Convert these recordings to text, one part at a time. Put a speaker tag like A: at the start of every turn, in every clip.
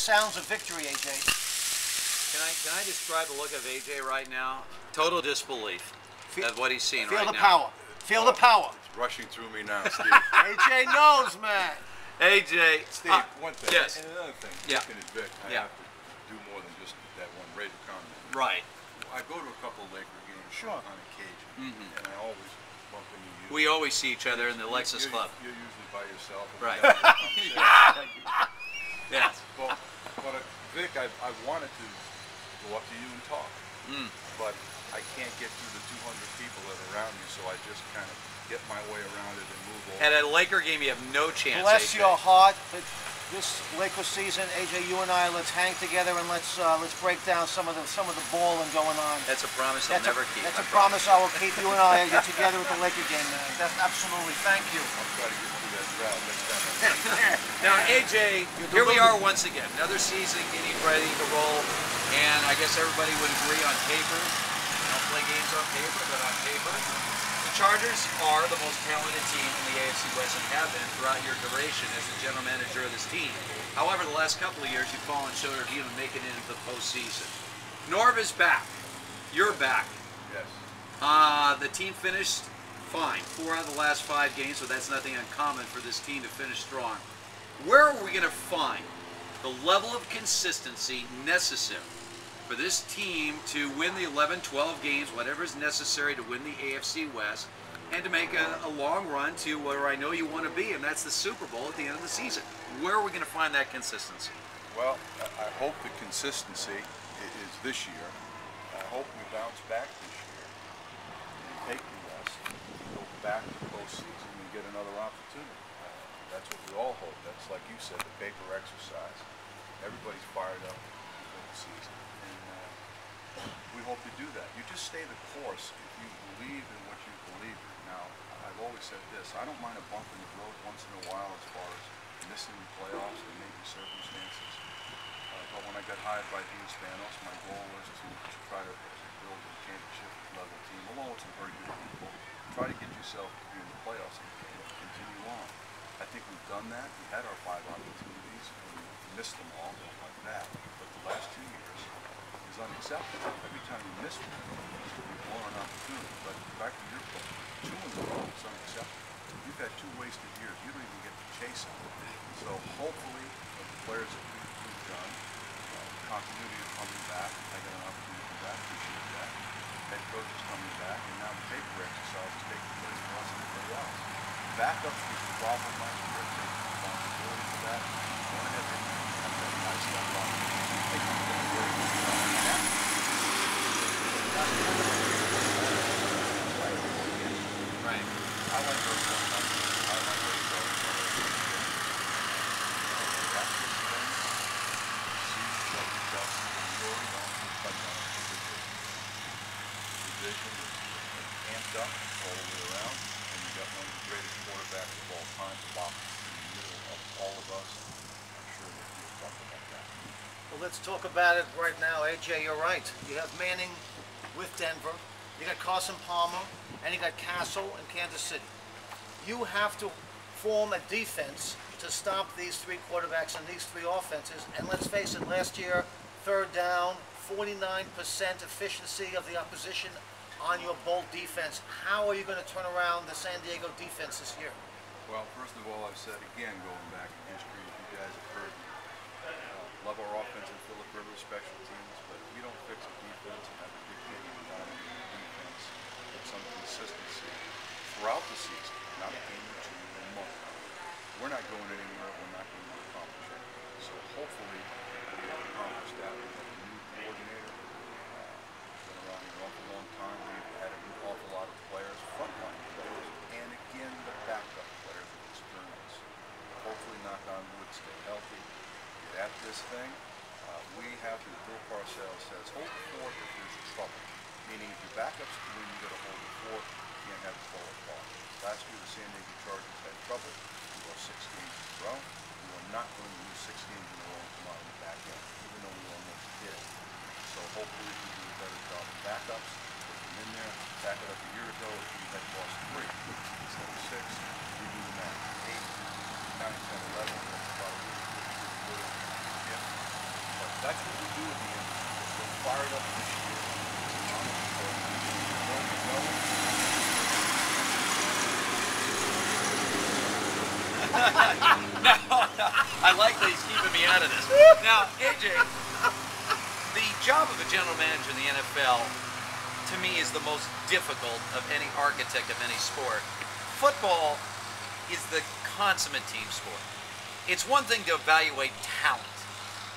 A: sounds of victory, AJ.
B: Can I describe the look of AJ right now? Total disbelief of what he's seeing right now.
A: Feel the power. Feel the power.
C: It's rushing through me now, Steve.
A: AJ knows, man.
B: AJ.
C: Steve, one thing.
B: Yes.
C: And another thing.
B: Yeah.
C: Steve and Vic, I have to do more than just that one Raider comment.
B: Right.
C: I go to a couple of Laker games on occasion, and I always bump into you.
B: We always see each other in the Lexus Club.
C: You're usually by yourself.
B: Right.
C: Yes. But Vic, I wanted to go up to you and talk, but I can't get through the 200 people that are around me, so I just kind of get my way around it and move over.
B: At a Laker game, you have no chance.
A: Bless
B: AJ.
A: your heart. This Lakers season, AJ, you and I, let's hang together and let's break down some of the balling going on.
B: That's a promise I'll never keep.
A: That's a promise I will keep. You and I get together with the Laker game, man. That's absolutely. Thank you.
C: I'll try to get through that crowd next time.
B: Now, AJ, here we are once again. Another season getting ready to roll, and I guess everybody would agree on paper. I don't play games on paper, but on paper, the Chargers are the most talented team in the AFC West and have been throughout your duration as the general manager of this team. However, the last couple of years, you've fallen short of even making it into the postseason. Norv is back. You're back.
C: Yes.
B: The team finished fine. 4 out of the last 5 games, so that's nothing uncommon for this team to finish strong. Where are we going to find the level of consistency necessary for this team to win the 11, 12 games, whatever is necessary to win the AFC West, and to make a long run to where I know you want to be, and that's the Super Bowl at the end of the season? Where are we going to find that consistency?
C: Well, I hope the consistency is this year. I hope we bounce back this year and take the West, go back to the postseason and get another opportunity. That's what we all hope. That's, like you said, the paper exercise. Everybody's fired up before the season. We hope to do that. You just stay the course if you believe in what you believe in. Now, I've always said this, I don't mind a bump in the road once in a while as far as missing the playoffs and maybe circumstances. But when I got hired by Dean Spanos, my goal was to try to build a championship level team, along with some very good people. Try to get yourself to be in the playoffs and continue on. I think we've done that. We had our 5 opportunities and we missed them all, like that. But the last 2 years is unacceptable. Every time you miss one, you've blown an opportunity. But back to your point, 2 in a row is unacceptable. You've had 2 wasted years. You don't even get to chase them. So hopefully, the players that we've done, continuity is coming back. I got an opportunity to come back. Appreciate that. Head coach is coming back, and now the paper exercise is taking place for us and everybody else. Backups was the problem last year. Take responsibility for that. Go ahead and have that nice stuff on. I think we've done a very good job of that.
B: Right.
C: I like those ones. I like those ones. That's just thing. See what we got from your touchdown division is amped up all the way around, and you got one of the greatest quarterbacks of all time, Bob, in the middle of all of us. I'm sure that you'll talk about that.
A: Well, let's talk about it right now. AJ, you're right. You have Manning with Denver. You got Carson Palmer, and you got Castle in Kansas City. You have to form a defense to stop these 3 quarterbacks and these 3 offenses. And let's face it, last year, 3rd down, 49% efficiency of the opposition on your bold defense. How are you going to turn around the San Diego defense this year?
C: Well, first of all, I've said again, going back in history, if you guys have heard me, love our offense and Phillip Rivers special teams, but we don't fix a defense and have a big game without a defense with some consistency throughout the season, not a game or 2 or a month. We're not going anywhere. We're not going to accomplish anything. So hopefully we have accomplished that with a new coordinator. Been around here an awful long time. We've had an awful lot of players, frontline players, and again the backup players with experience. Hopefully, knock on wood, stay healthy. Get at this thing. We have to, Bill Parcells says, hold the fort if there's trouble. Meaning if your backups come in, you got to hold the fort. You can't have it fall apart. Last year, the San Diego Chargers had trouble. We lost 6 games in a row. We were not going to lose 6 games in a row and come out on the back end, even though we almost did. So hopefully we do a better job of backups. Put them in there. Back it up a year ago, we had lost 3 instead of 6. We do the math. 8, 9, 10, 11. That's about a really good. Yeah. That's what we do at the end. We're fired up this year.
B: I like that he's keeping me out of this. Now, AJ, the job of a general manager in the NFL, to me, is the most difficult of any architect of any sport. Football is the consummate team sport. It's one thing to evaluate talent.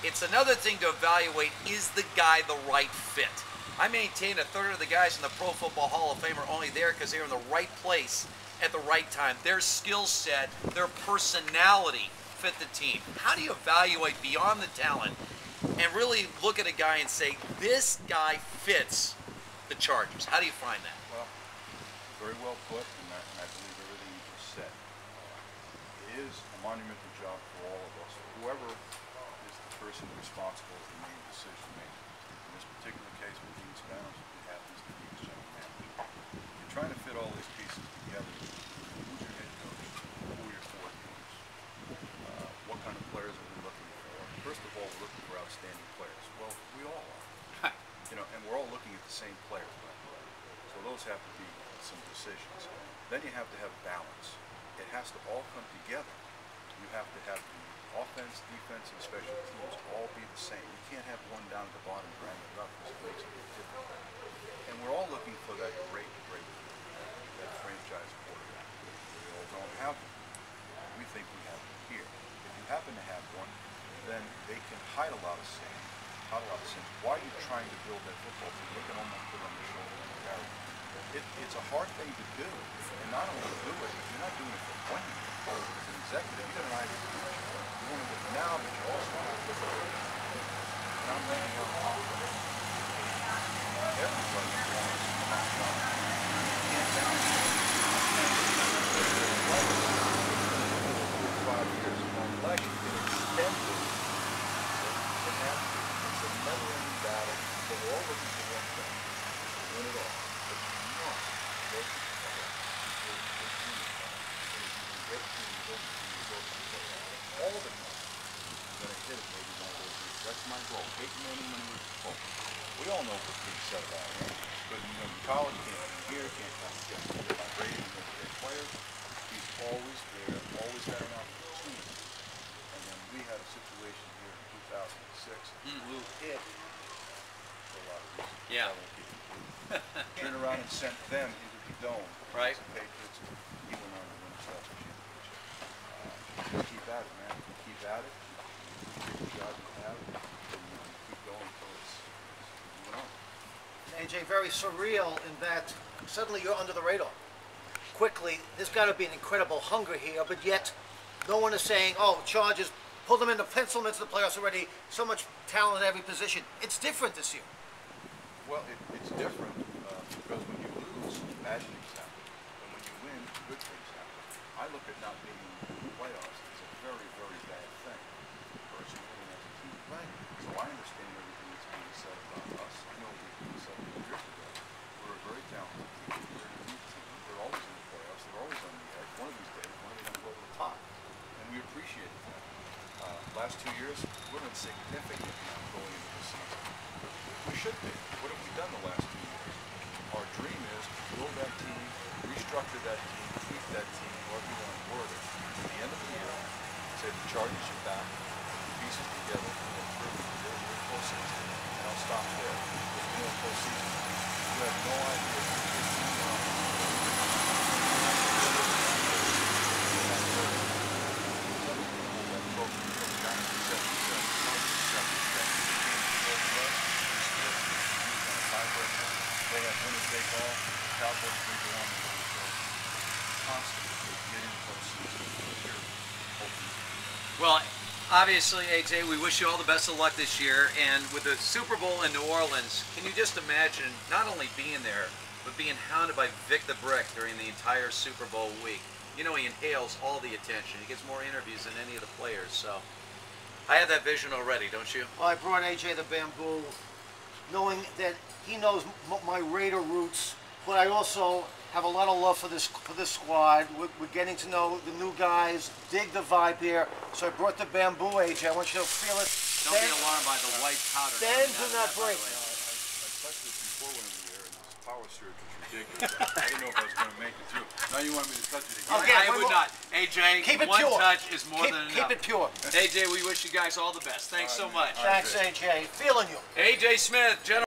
B: It's another thing to evaluate, is the guy the right fit? I maintain a third of the guys in the Pro Football Hall of Fame are only there because they're in the right place at the right time. Their skill set, their personality fit the team. How do you evaluate beyond the talent and really look at a guy and say, this guy fits the Chargers? How do you find that?
C: Well, very well put, and I believe everything you just said. It is a monumental job for all of us. Whoever is the person responsible as the main decision maker. In this particular case, with Dean Spanos, it happens to be his general manager. You're trying to fit all these pieces together. Who's your head coach? Who are your four teams? What kind of players are we looking for? First of all, we're looking for outstanding players. Well, we all are. You know, and we're all looking at the same players, by the way. So those have to be some decisions. Then you have to have balance. It has to all come together. You have to have the offense, defense, and special teams all be the same. You can't have one down at the bottom and round it up because it makes it different. And we're all looking for that great that franchise quarterback. We all don't have one. We think we have one here. If you happen to have one, then they can hide a lot of sin. Why are you trying to build that football team? They can almost put it on the shoulder and carry it. It's a hard thing to do. And not only do it, you're not doing it for 20 years. As an executive, you got an eye to the future. You want to do it now, but you also want to do it. And I'm laying out confidence. Everybody wants to come out. You can't balance it. 5 years, unless you can extend it, it has to. It's a never-ending battle. So we're all looking for one thing. Win it all. But you must go to the playoffs. All the time, you're going to hit it maybe one of those years. That's my goal. Peyton Manning when he was a Colts. We all know what's being said about him. But you know, in college, can't come here, can't come get my Brady, can't get players. He's always there, always had an opportunity. And then we had a situation here in 2006. Blew it for a lot of reasons.
B: Yeah.
C: Turned around and sent them into the dome.
B: Right.
C: The Patriots, he went on to win a championship. Keep at it, man. Keep at it. Keep the job you have. And keep going until it's moving on.
A: AJ, very surreal in that suddenly you're under the radar. Quickly, there's got to be an incredible hunger here, but yet no one is saying, oh, Chargers, pull them in, pencil them into the playoffs already, so much talent at every position. It's different this year.
C: Well, it's different because when you lose, bad things happen. And when you win, good things happen. I look at not being in the playoffs as a very, very bad thing, personally and as a team.
A: Right.
C: So I understand everything that's being said about us. I know it was being said years ago. We're a very talented team. We're an elite team. We're always in the playoffs. They're always on the edge. One of these days, one of them going to go to the top. And we appreciate that. Last 2 years, we've been significant now going into the season. We should be. What have we done the last 2 years? Our dream is to build that team, restructure that team, tweak that team, however you want to word it. At the end of the year, say the Chargers are back, put the pieces together, and then we're in postseason. And I'll stop there. If we're in postseason, you have no idea who this team is. They have winner take all. Cowboys need to win. Constantly getting postseason.
B: Well, obviously, AJ, we wish you all the best of luck this year. And with the Super Bowl in New Orleans, can you just imagine not only being there, but being hounded by Vic the Brick during the entire Super Bowl week? You know, he inhales all the attention. He gets more interviews than any of the players. So I have that vision already, don't you?
A: Well, I brought AJ the bamboo, knowing that he knows my Raider roots, but I also have a lot of love for this squad. We're getting to know the new guys, dig the vibe here. So I brought the bamboo, AJ. I want you to feel it.
B: Don't be alarmed by by the white powder.
A: Then
B: coming
A: do
B: out
A: not
B: of that, by
A: break.
B: the way.
C: I touched this before when we were here, and this power surge was ridiculous. I didn't know if I was going to make it through. Now you want me to touch it again?
A: Okay.
B: I
A: one
B: would
A: more.
B: not. AJ,
A: Keep it
B: one
A: pure.
B: touch is more than enough.
A: Keep it pure.
B: AJ, we wish you guys all the best. Thanks so much.
A: Thanks, AJ. Feeling you.
B: AJ Smith, General.